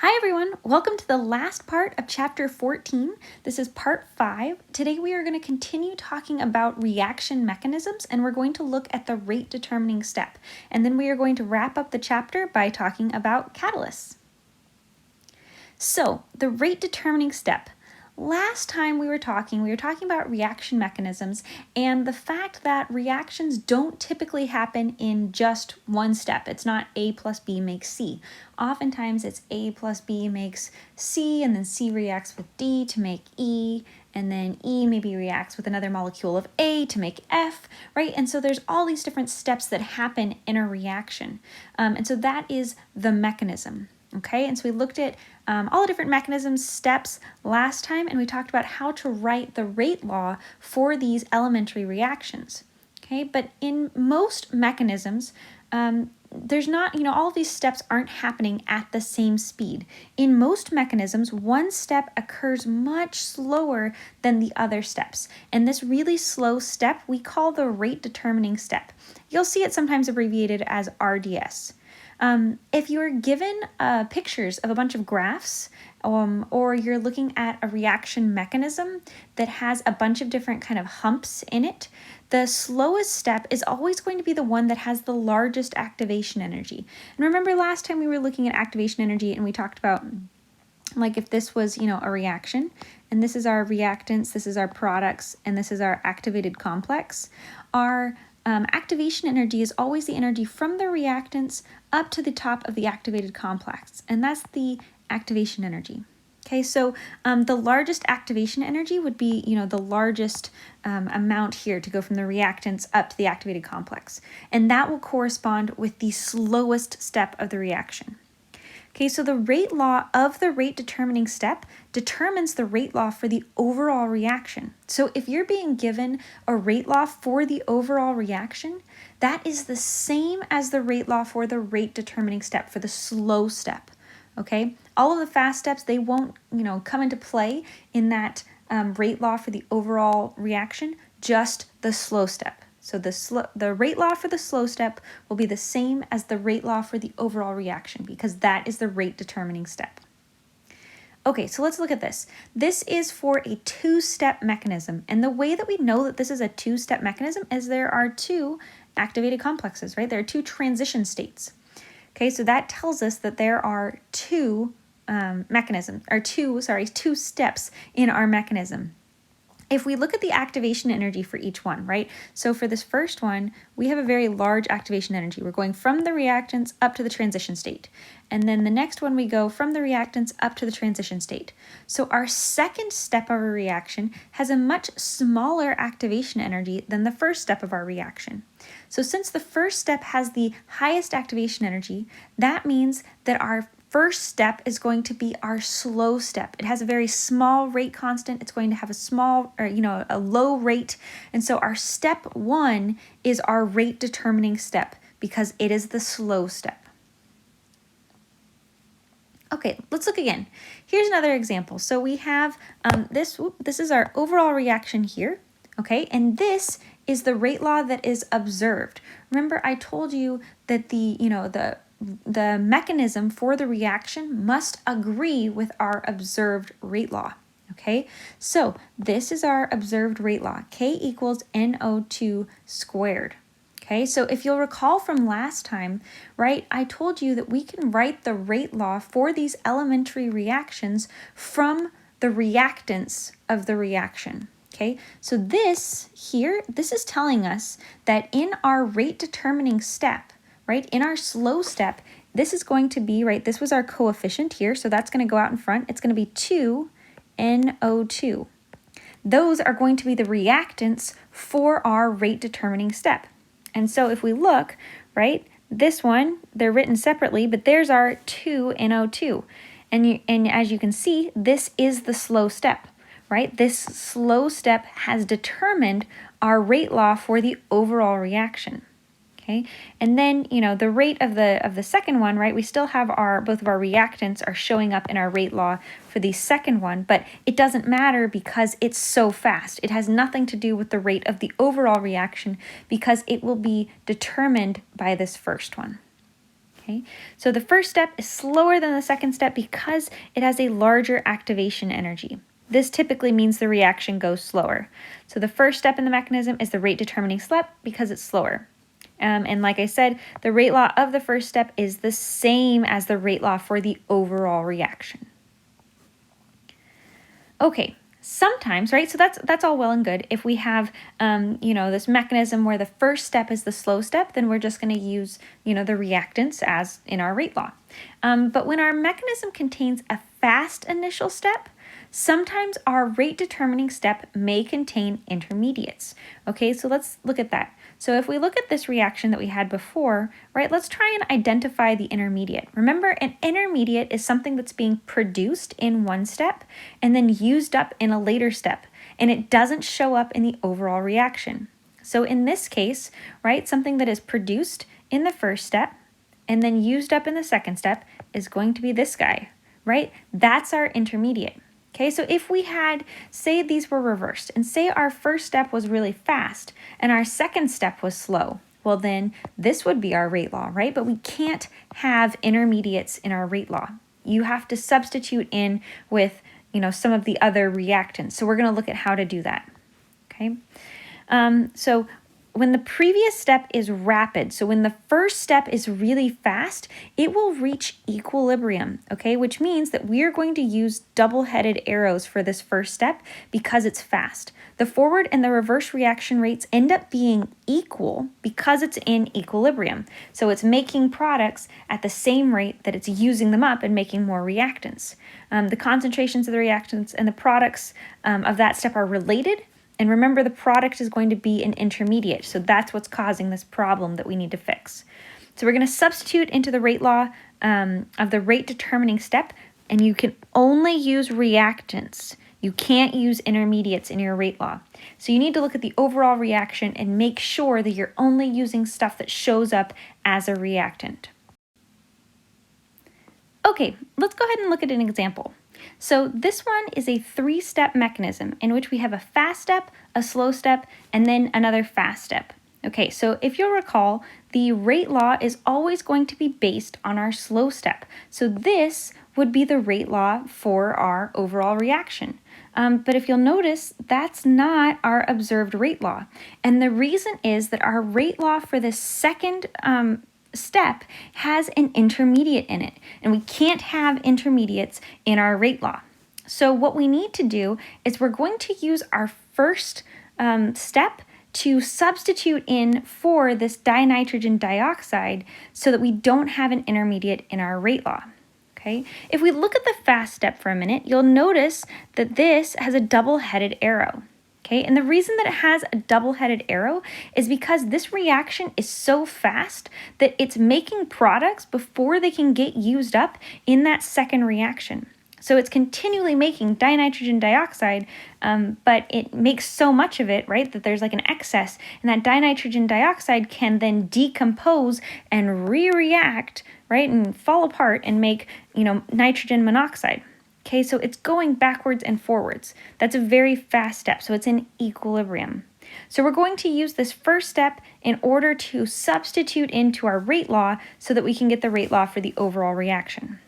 Hi everyone, welcome to the last part of chapter 14. This is part 5. Today we are going to continue talking about reaction mechanisms and we're going to look at the rate determining step. And then we are going to wrap up the chapter by talking about catalysts. So, the rate determining step. Last time we were talking about reaction mechanisms and the fact that reactions don't typically happen in just one step. It's not A plus B makes C. Oftentimes it's A plus B makes C, and then C reacts with D to make E, and then E maybe reacts with another molecule of A to make F, right? And so there's all these different steps that happen in a reaction. And so that is the mechanism. Okay, and so we looked at all the different mechanisms, steps last time, and we talked about how to write the rate law for these elementary reactions. Okay, but in most mechanisms, there's not, all of these steps aren't happening at the same speed. In most mechanisms, one step occurs much slower than the other steps. And this really slow step we call the rate determining step. You'll see it sometimes abbreviated as RDS. If you're given pictures of a bunch of graphs, or you're looking at a reaction mechanism that has a bunch of different kind of humps in it, the slowest step is always going to be the one that has the largest activation energy. And remember last time we were looking at activation energy and we talked about like if this was, a reaction, and this is our reactants, this is our products, and this is our activated complex, our activation energy is always the energy from the reactants up to the top of the activated complex, and that's the activation energy. Okay, so the largest activation energy would be, the largest amount here to go from the reactants up to the activated complex, and that will correspond with the slowest step of the reaction. Okay, so the rate law of the rate determining step determines the rate law for the overall reaction. So if you're being given a rate law for the overall reaction, that is the same as the rate law for the rate determining step, for the slow step. Okay, all of the fast steps, they won't, come into play in that rate law for the overall reaction, just the slow step. So the rate law for the slow step will be the same as the rate law for the overall reaction because that is the rate determining step. Okay, so let's look at this. This is for a two-step mechanism, and the way that we know that this is a two-step mechanism is there are two activated complexes, right? There are two transition states. Okay, so that tells us that there are two two steps in our mechanism. If we look at the activation energy for each one, right? So for this first one, we have a very large activation energy. We're going from the reactants up to the transition state. And then the next one, we go from the reactants up to the transition state. So our second step of our reaction has a much smaller activation energy than the first step of our reaction. So since the first step has the highest activation energy, that means that our first step is going to be our slow step. It has a very small rate constant. It's going to have a low rate. And so our step 1 is our rate determining step because it is the slow step. Okay, let's look again. Here's another example. So we have this is our overall reaction here. Okay, and this is the rate law that is observed. Remember, I told you that the mechanism for the reaction must agree with our observed rate law. Okay, so this is our observed rate law, K equals NO2 squared. Okay, so if you'll recall from last time, right, I told you that we can write the rate law for these elementary reactions from the reactants of the reaction. Okay, so this is telling us that in our rate determining step, right, in our slow step, this is going to be, right, this was our coefficient here, so that's going to go out in front. It's going to be 2 NO2. Those are going to be the reactants for our rate determining step. And so if we look, right, this one, they're written separately, but there's our 2 NO2. And as you can see, this is the slow step, right? This slow step has determined our rate law for the overall reaction. Okay, and then, the rate of the second one, right, we still have both of our reactants are showing up in our rate law for the second one, but it doesn't matter because it's so fast. It has nothing to do with the rate of the overall reaction because it will be determined by this first one. Okay, so the first step is slower than the second step because it has a larger activation energy. This typically means the reaction goes slower. So the first step in the mechanism is the rate determining step because it's slower. And like I said, the rate law of the first step is the same as the rate law for the overall reaction. Okay, sometimes, right, so that's all well and good. If we have, this mechanism where the first step is the slow step, then we're just going to use, the reactants as in our rate law. But when our mechanism contains a fast initial step, sometimes our rate determining step may contain intermediates. Okay, so let's look at that. So if we look at this reaction that we had before, right, let's try and identify the intermediate. Remember, an intermediate is something that's being produced in one step and then used up in a later step, and it doesn't show up in the overall reaction. So in this case, right, something that is produced in the first step and then used up in the second step is going to be this guy, right? That's our intermediate. Okay, so if we had, say these were reversed, and say our first step was really fast and our second step was slow, well then this would be our rate law, right? But we can't have intermediates in our rate law. You have to substitute in with, some of the other reactants. So we're going to look at how to do that, okay? So when the previous step is rapid, so when the first step is really fast, it will reach equilibrium, okay? Which means that we're going to use double-headed arrows for this first step because it's fast. The forward and the reverse reaction rates end up being equal because it's in equilibrium. So it's making products at the same rate that it's using them up and making more reactants. The concentrations of the reactants and the products of that step are related. And remember, the product is going to be an intermediate, so that's what's causing this problem that we need to fix. So we're going to substitute into the rate law of the rate determining step, and you can only use reactants. You can't use intermediates in your rate law. So you need to look at the overall reaction and make sure that you're only using stuff that shows up as a reactant. Okay, let's go ahead and look at an example. So this one is a three-step mechanism in which we have a fast step, a slow step, and then another fast step. Okay, so if you'll recall, the rate law is always going to be based on our slow step. So this would be the rate law for our overall reaction. But if you'll notice, that's not our observed rate law. And the reason is that our rate law for the second step has an intermediate in it, and we can't have intermediates in our rate law. So what we need to do is we're going to use our first step to substitute in for this dinitrogen dioxide so that we don't have an intermediate in our rate law. Okay, if we look at the fast step for a minute, you'll notice that this has a double-headed arrow. Okay, and the reason that it has a double-headed arrow is because this reaction is so fast that it's making products before they can get used up in that second reaction. So it's continually making dinitrogen dioxide, but it makes so much of it, right, that there's like an excess, and that dinitrogen dioxide can then decompose and re-react, right, and fall apart and make, nitrogen monoxide. Okay, so it's going backwards and forwards. That's a very fast step, so it's in equilibrium. So we're going to use this first step in order to substitute into our rate law so that we can get the rate law for the overall reaction.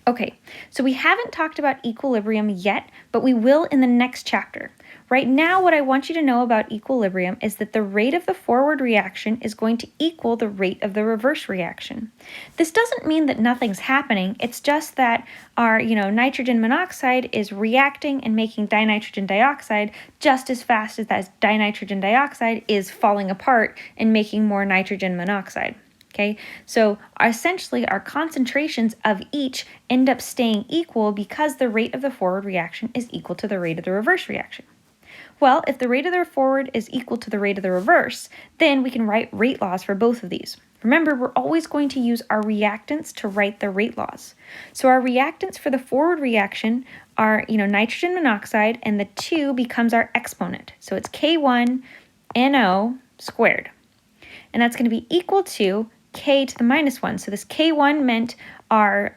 Okay, so we haven't talked about equilibrium yet, but we will in the next chapter. Right now, what I want you to know about equilibrium is that the rate of the forward reaction is going to equal the rate of the reverse reaction. This doesn't mean that nothing's happening. It's just that our, nitrogen monoxide is reacting and making dinitrogen dioxide just as fast as that dinitrogen dioxide is falling apart and making more nitrogen monoxide. Okay, so essentially our concentrations of each end up staying equal because the rate of the forward reaction is equal to the rate of the reverse reaction. Well, if the rate of the forward is equal to the rate of the reverse, then we can write rate laws for both of these. Remember, we're always going to use our reactants to write the rate laws. So our reactants for the forward reaction are, nitrogen monoxide, and the 2 becomes our exponent. So it's K1NO squared. And that's going to be equal to K to the minus 1. So this K1 meant our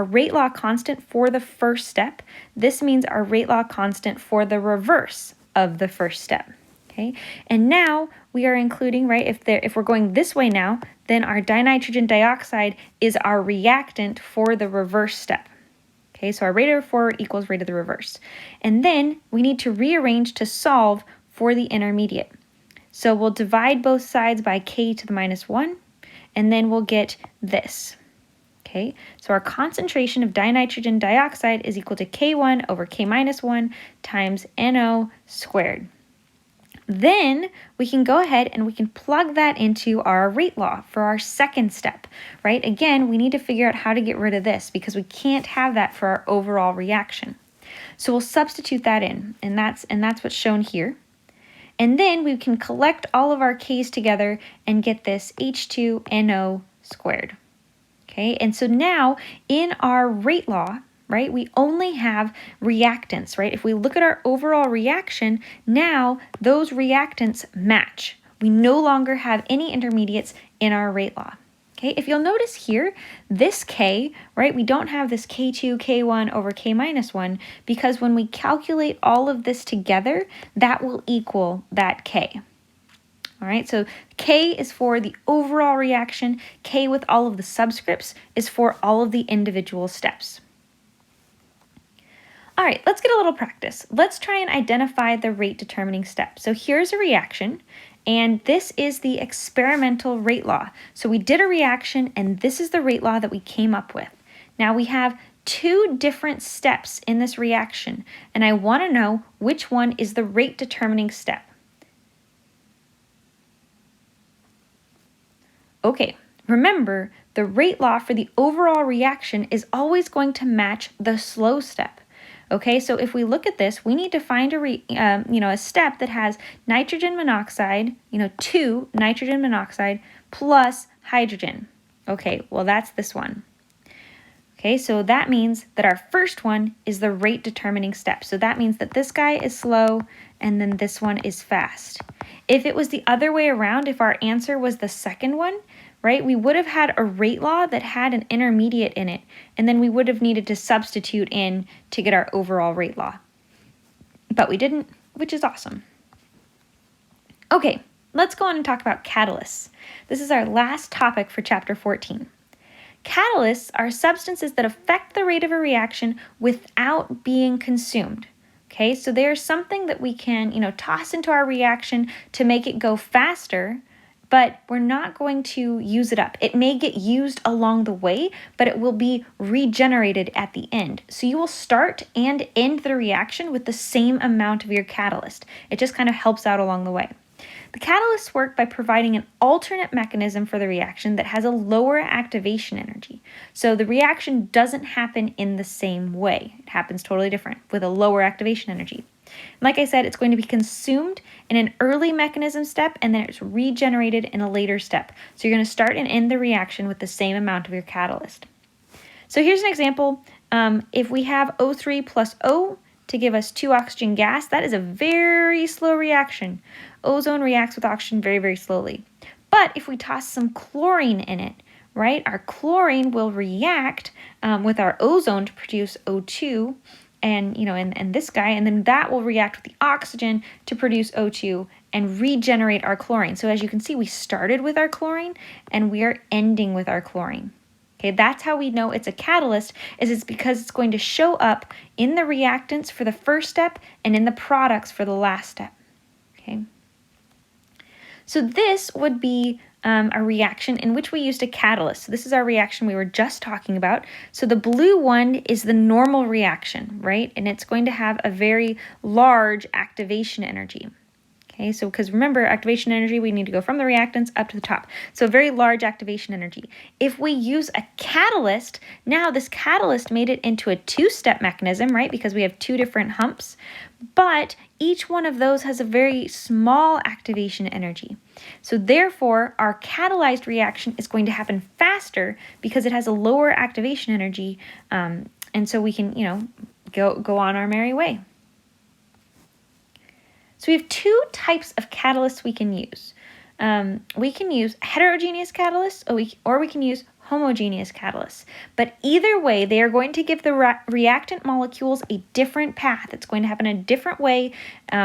rate law constant for the first step. This means our rate law constant for the reverse of the first step. Okay, and now we are including, right, if we're going this way now, then our dinitrogen dioxide is our reactant for the reverse step. Okay, so our rate of forward equals rate of the reverse. And then we need to rearrange to solve for the intermediate. So we'll divide both sides by k to the minus 1, and then we'll get this. Okay, so our concentration of dinitrogen dioxide is equal to K1 over K minus 1 times NO squared. Then we can go ahead and we can plug that into our rate law for our second step, right? Again, we need to figure out how to get rid of this because we can't have that for our overall reaction. So we'll substitute that in, and that's what's shown here. And then we can collect all of our K's together and get this H2NO squared. Okay, and so now in our rate law, right, we only have reactants, right? If we look at our overall reaction, now those reactants match. We no longer have any intermediates in our rate law. Okay, if you'll notice here, this K, right, we don't have this K2, K1 over K minus 1 because when we calculate all of this together, that will equal that K. All right, so K is for the overall reaction. K with all of the subscripts is for all of the individual steps. All right, let's get a little practice. Let's try and identify the rate determining step. So here's a reaction, and this is the experimental rate law. So we did a reaction, and this is the rate law that we came up with. Now we have two different steps in this reaction, and I want to know which one is the rate determining step. Okay, remember, the rate law for the overall reaction is always going to match the slow step. Okay, so if we look at this, we need to find a step that has nitrogen monoxide, 2 nitrogen monoxide plus hydrogen. Okay, well that's this one. Okay, so that means that our first one is the rate determining step. So that means that this guy is slow and then this one is fast. If it was the other way around, if our answer was the second one, right, we would have had a rate law that had an intermediate in it, and then we would have needed to substitute in to get our overall rate law. But we didn't, which is awesome. Okay, let's go on and talk about catalysts. This is our last topic for chapter 14. Catalysts are substances that affect the rate of a reaction without being consumed. Okay, so they are something that we can, toss into our reaction to make it go faster, but we're not going to use it up. It may get used along the way, but it will be regenerated at the end. So you will start and end the reaction with the same amount of your catalyst. It just kind of helps out along the way. The catalysts work by providing an alternate mechanism for the reaction that has a lower activation energy. So the reaction doesn't happen in the same way. It happens totally different with a lower activation energy. Like I said, it's going to be consumed in an early mechanism step and then it's regenerated in a later step. So you're going to start and end the reaction with the same amount of your catalyst. So here's an example. If we have O3 plus O to give us 2 oxygen gas, that is a very slow reaction. Ozone reacts with oxygen very, very slowly. But if we toss some chlorine in it, right, our chlorine will react with our ozone to produce O2 and this guy, and then that will react with the oxygen to produce O2 and regenerate our chlorine. So as you can see, we started with our chlorine and we are ending with our chlorine. Okay, that's how we know it's a catalyst, is it's because it's going to show up in the reactants for the first step and in the products for the last step. Okay. So this would be a reaction in which we used a catalyst. So this is our reaction we were just talking about. So the blue one is the normal reaction, right? And it's going to have a very large activation energy. Okay, so because remember, activation energy, we need to go from the reactants up to the top. So very large activation energy. If we use a catalyst, now this catalyst made it into a two-step mechanism, right? Because we have 2 different humps, but each one of those has a very small activation energy. So therefore, our catalyzed reaction is going to happen faster because it has a lower activation energy, and so we can, go on our merry way. So we have 2 types of catalysts we can use. We can use heterogeneous catalysts or we can use homogeneous catalysts. But either way, they are going to give the reactant molecules a different path. It's going to happen a different way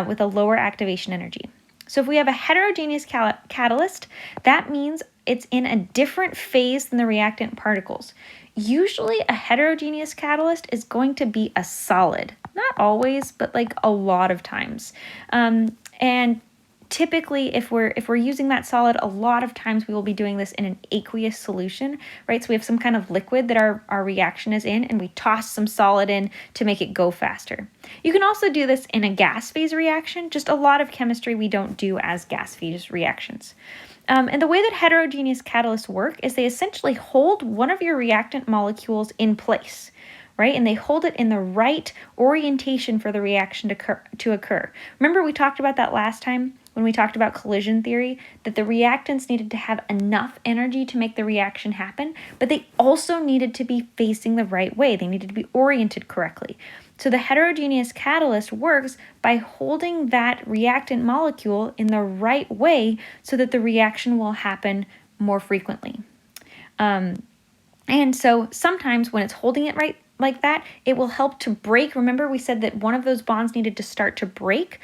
with a lower activation energy. So if we have a heterogeneous catalyst, that means it's in a different phase than the reactant particles. Usually a heterogeneous catalyst is going to be a solid. Not always, but like a lot of times. And typically, if we're using that solid, a lot of times we will be doing this in an aqueous solution, right? So we have some kind of liquid that our reaction is in, and we toss some solid in to make it go faster. You can also do this in a gas phase reaction, just a lot of chemistry we don't do as gas phase reactions. And the way that heterogeneous catalysts work is they essentially hold one of your reactant molecules in place, right? And they hold it in the right orientation for the reaction to occur. Remember we talked about that last time when we talked about collision theory, that the reactants needed to have enough energy to make the reaction happen, but they also needed to be facing the right way. They needed to be oriented correctly. So the heterogeneous catalyst works by holding that reactant molecule in the right way so that the reaction will happen more frequently. And so sometimes when it's holding it right like that, it will help to break. Remember we said that one of those bonds needed to start to break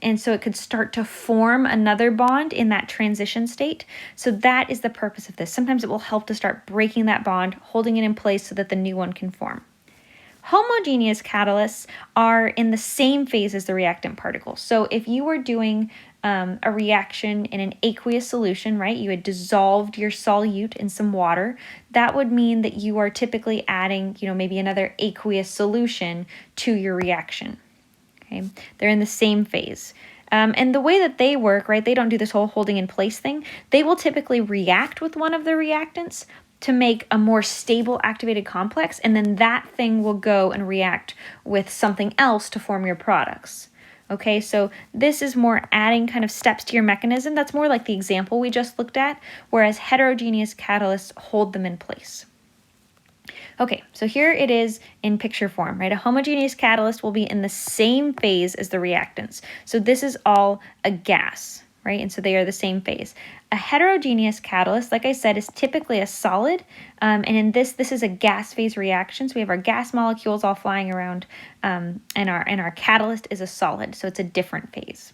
and so it could start to form another bond in that transition state. So that is the purpose of this. Sometimes it will help to start breaking that bond, holding it in place so that the new one can form. Homogeneous catalysts are in the same phase as the reactant particles. So if you were doing a reaction in an aqueous solution, right, you had dissolved your solute in some water, that would mean that you are typically adding, maybe another aqueous solution to your reaction. Okay, they're in the same phase. And the way that they work, right, they don't do this whole holding in place thing. They will typically react with one of the reactants to make a more stable activated complex, and then that thing will go and react with something else to form your products. Okay, so this is more adding kind of steps to your mechanism. That's more like the example we just looked at, whereas heterogeneous catalysts hold them in place. Okay, so here it is in picture form, right? A homogeneous catalyst will be in the same phase as the reactants. So this is all a gas, right? And so they are the same phase. A heterogeneous catalyst, like I said, is typically a solid, and in this is a gas phase reaction. So we have our gas molecules all flying around, and our catalyst is a solid, so it's a different phase.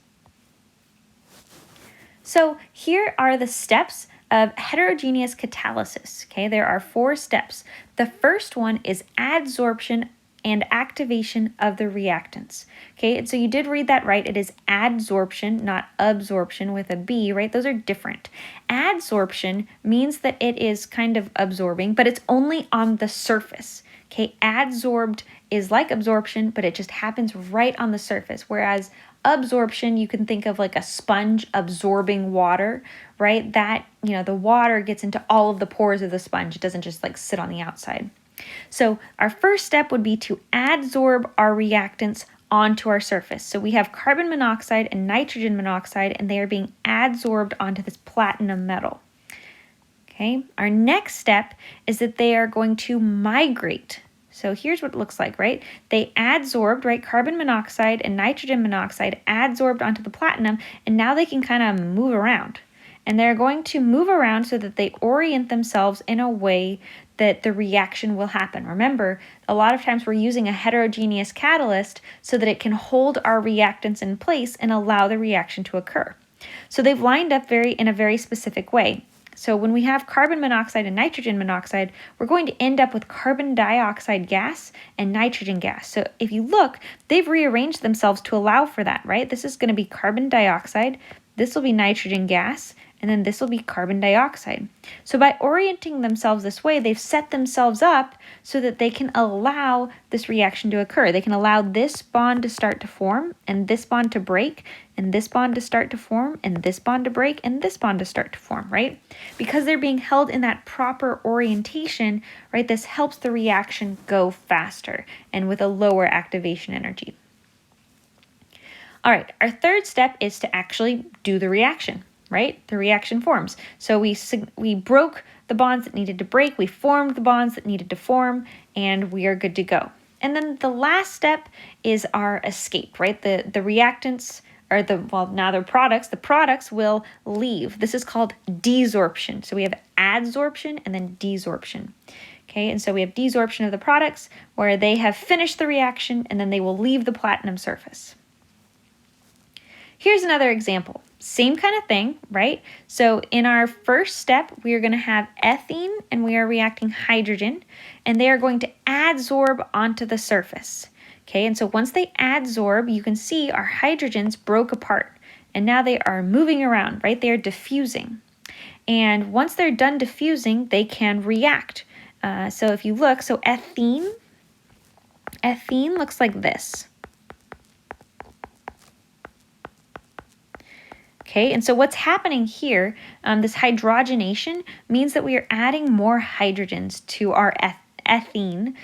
So here are the steps of heterogeneous catalysis. Okay, there are 4 steps. The first one is adsorption and activation of the reactants. Okay, and so you did read that right. It is adsorption, not absorption with a B, right? Those are different. Adsorption means that it is kind of absorbing, but it's only on the surface. Okay, adsorbed is like absorption, but it just happens right on the surface, whereas absorption, you can think of like a sponge absorbing water, right? That, the water gets into all of the pores of the sponge. It doesn't just like sit on the outside. So our first step would be to adsorb our reactants onto our surface. So we have carbon monoxide and nitrogen monoxide, and they are being adsorbed onto this platinum metal. Okay, our next step is that they are going to migrate. So here's what it looks like, right? They adsorbed, right? Carbon monoxide and nitrogen monoxide adsorbed onto the platinum, and now they can kind of move around. And they're going to move around so that they orient themselves in a way that the reaction will happen. Remember, a lot of times we're using a heterogeneous catalyst so that it can hold our reactants in place and allow the reaction to occur. So they've lined up in a very specific way. So when we have carbon monoxide and nitrogen monoxide, we're going to end up with carbon dioxide gas and nitrogen gas. So if you look, they've rearranged themselves to allow for that, right? This is going to be carbon dioxide, this will be nitrogen gas, and then this will be carbon dioxide. So by orienting themselves this way, they've set themselves up so that they can allow this reaction to occur. They can allow this bond to start to form, and this bond to break, and this bond to start to form, and this bond to break, and this bond to start to form, right? Because they're being held in that proper orientation, right, this helps the reaction go faster and with a lower activation energy. All right, our third step is to actually do the reaction. Right? The reaction forms. So we broke the bonds that needed to break, we formed the bonds that needed to form, and we are good to go. And then the last step is our escape, right? The reactants, or now they're products, the products will leave. This is called desorption. So we have adsorption and then desorption. Okay, and so we have desorption of the products where they have finished the reaction and then they will leave the platinum surface. Here's another example. same kind of thing, right? So in our first step, we are going to have ethene and we are reacting hydrogen, and they are going to adsorb onto the surface. Okay, and so once they adsorb, you can see our hydrogens broke apart, and now they are moving around, right? They are diffusing. And once they're done diffusing, they can react. So if you look, so ethene looks like this. Okay, and so what's happening here, this hydrogenation means that we are adding more hydrogens to our ethene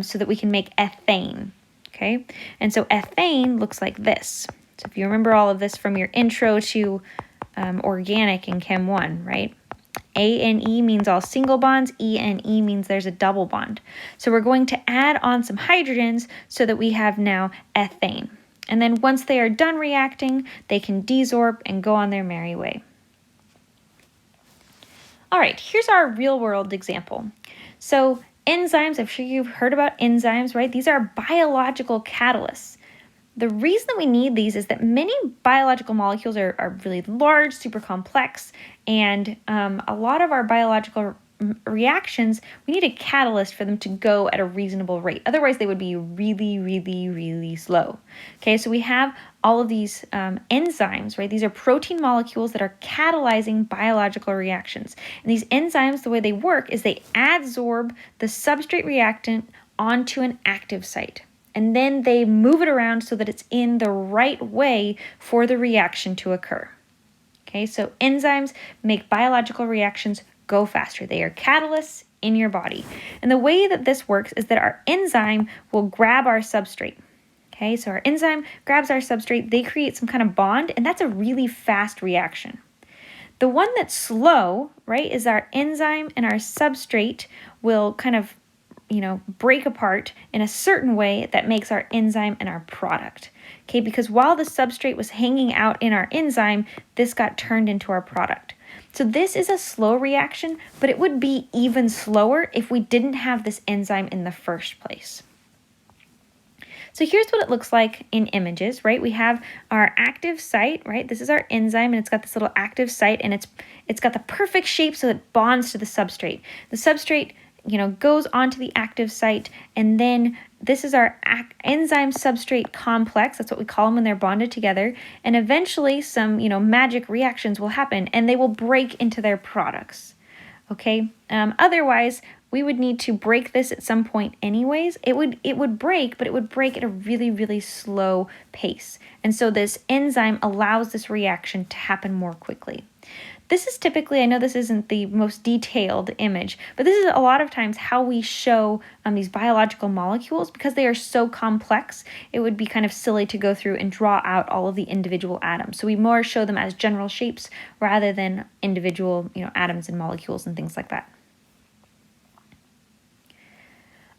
so that we can make ethane. Okay, and so ethane looks like this. So if you remember all of this from your intro to organic in Chem 1, right? A and E means all single bonds, E and E means there's a double bond. So we're going to add on some hydrogens so that we have now ethane. And then once they are done reacting, they can desorb and go on their merry way. All right, here's our real world example. So enzymes, I'm sure you've heard about enzymes, right? These are biological catalysts. The reason that we need these is that many biological molecules are really large, super complex, and a lot of our biological reactions, we need a catalyst for them to go at a reasonable rate. Otherwise, they would be really, really, really slow. Okay, so we have all of these enzymes, right? These are protein molecules that are catalyzing biological reactions. And these enzymes, the way they work is they adsorb the substrate reactant onto an active site. And then they move it around so that it's in the right way for the reaction to occur. Okay, so enzymes make biological reactions go faster. They are catalysts in your body. And the way that this works is that our enzyme will grab our substrate. Okay, so our enzyme grabs our substrate, they create some kind of bond, and that's a really fast reaction. The one that's slow, right, is our enzyme and our substrate will kind of break apart in a certain way that makes our enzyme and our product. Okay, because while the substrate was hanging out in our enzyme, this got turned into our product. So this is a slow reaction, but it would be even slower if we didn't have this enzyme in the first place. So here's what it looks like in images, right? We have our active site, right? This is our enzyme, and it's got this little active site, and it's got the perfect shape so it bonds to the substrate. The substrate goes onto the active site, and then this is our enzyme substrate complex. That's what we call them when they're bonded together. And eventually some, magic reactions will happen, and they will break into their products. Okay. Otherwise, we would need to break this at some point anyways. It would break, but it would break at a really, really slow pace. And so this enzyme allows this reaction to happen more quickly. This is typically, I know this isn't the most detailed image, but this is a lot of times how we show these biological molecules because they are so complex. It would be kind of silly to go through and draw out all of the individual atoms. So we more show them as general shapes rather than individual, atoms and molecules and things like that.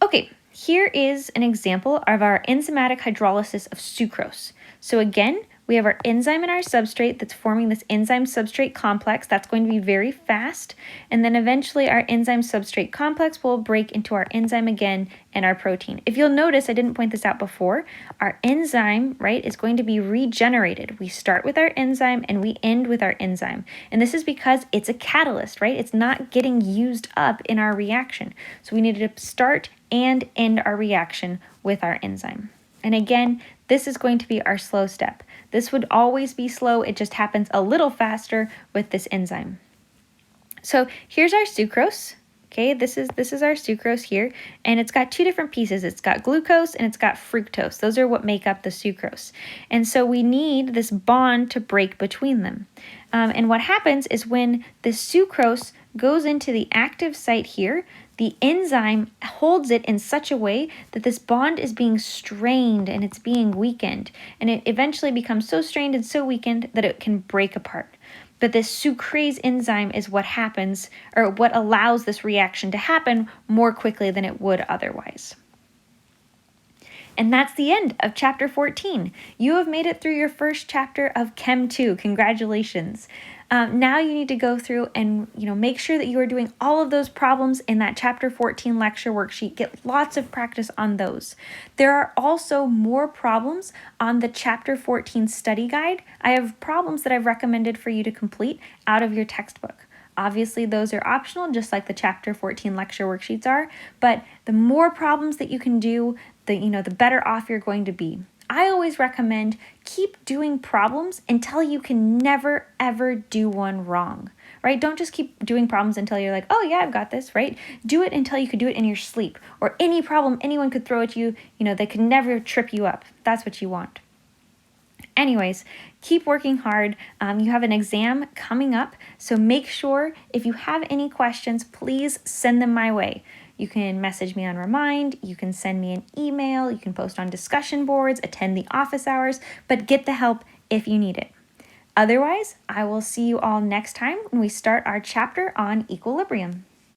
Okay, here is an example of our enzymatic hydrolysis of sucrose. So again, we have our enzyme and our substrate that's forming this enzyme substrate complex. That's going to be very fast. And then eventually our enzyme substrate complex will break into our enzyme again and our protein. If you'll notice, I didn't point this out before, our enzyme, right, is going to be regenerated. We start with our enzyme and we end with our enzyme. And this is because it's a catalyst, right? It's not getting used up in our reaction. So we needed to start and end our reaction with our enzyme. And again, this is going to be our slow step. This would always be slow. It just happens a little faster with this enzyme. So here's our sucrose. Okay, this is our sucrose here, and it's got two different pieces. It's got glucose and it's got fructose. Those are what make up the sucrose. And so we need this bond to break between them. And what happens is when the sucrose goes into the active site here, the enzyme holds it in such a way that this bond is being strained and it's being weakened. And it eventually becomes so strained and so weakened that it can break apart. But this sucrase enzyme is what happens, or what allows this reaction to happen more quickly than it would otherwise. And that's the end of chapter 14. You have made it through your first chapter of Chem 2. Congratulations. Now you need to go through and make sure that you are doing all of those problems in that chapter 14 lecture worksheet. Get lots of practice on those. There are also more problems on the chapter 14 study guide. I have problems that I've recommended for you to complete out of your textbook. Obviously, those are optional, just like the chapter 14 lecture worksheets are, but the more problems that you can do, the better off you're going to be. I always recommend keep doing problems until you can never, ever do one wrong, right? Don't just keep doing problems until you're like, oh yeah, I've got this, right? Do it until you could do it in your sleep, or any problem anyone could throw at you, they could never trip you up. That's what you want. Anyways, keep working hard. You have an exam coming up, so make sure if you have any questions, please send them my way. You can message me on Remind, you can send me an email, you can post on discussion boards, attend the office hours, but get the help if you need it. Otherwise, I will see you all next time when we start our chapter on equilibrium.